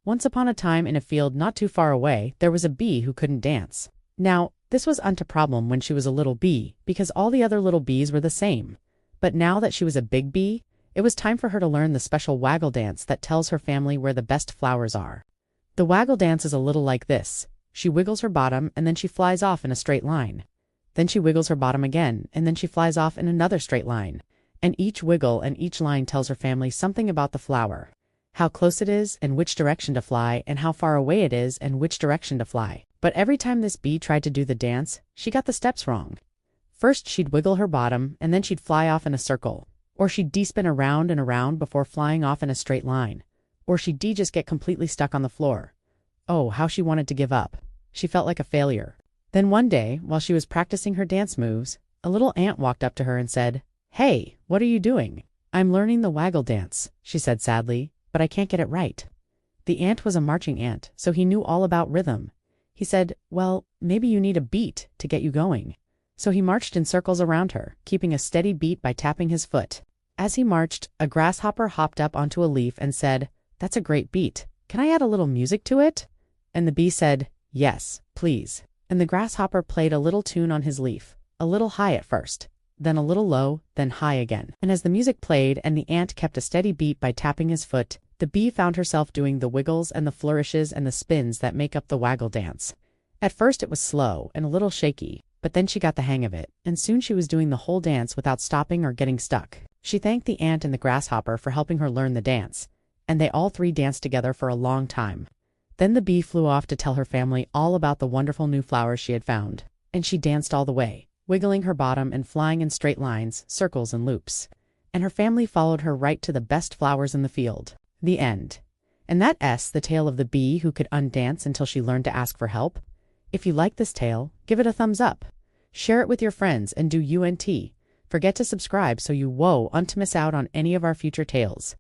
Once upon a time in a field not too far away, there was a bee who couldn't dance. Now, this wasn't a problem when she was a little bee, because all the other little bees were the same. But now that she was a big bee, it was time for her to learn the special waggle dance that tells her family where the best flowers are. The waggle dance is a little like this. She wiggles her bottom and then she flies off in a straight line. Then she wiggles her bottom again and then she flies off in another straight line. And each wiggle and each line tells her family something about the flower. How close it is and which direction to fly, and how far away it is and which direction to fly. But every time this bee tried to do the dance, she got the steps wrong. First she'd wiggle her bottom and then she'd fly off in a circle. Or she'd D-spin around and around before flying off in a straight line. Or she'd just get completely stuck on the floor. Oh, how she wanted to give up. She felt like a failure. Then one day, while she was practicing her dance moves, a little ant walked up to her and said, "Hey, what are you doing?" "I'm learning the waggle dance," she said sadly, "but I can't get it right." The ant was a marching ant, so he knew all about rhythm. He said, "Well, maybe you need a beat to get you going." So he marched in circles around her, keeping a steady beat by tapping his foot. As he marched, a grasshopper hopped up onto a leaf and said, "That's a great beat. Can I add a little music to it?" And the bee said, "Yes, please." And the grasshopper played a little tune on his leaf, a little high at first, then a little low, then high again. And as the music played and the ant kept a steady beat by tapping his foot, the bee found herself doing the wiggles and the flourishes and the spins that make up the waggle dance. At first it was slow and a little shaky, but then she got the hang of it, and soon she was doing the whole dance without stopping or getting stuck. She thanked the ant and the grasshopper for helping her learn the dance, and they all three danced together for a long time. Then the bee flew off to tell her family all about the wonderful new flowers she had found, and she danced all the way, wiggling her bottom and flying in straight lines, circles, and loops. And her family followed her right to the best flowers in the field. The end. And that's the tale of the bee who could undance until she learned to ask for help. If you like this tale, give it a thumbs up. Share it with your friends and do UNT. Forget to subscribe so you won't miss out on any of our future tales.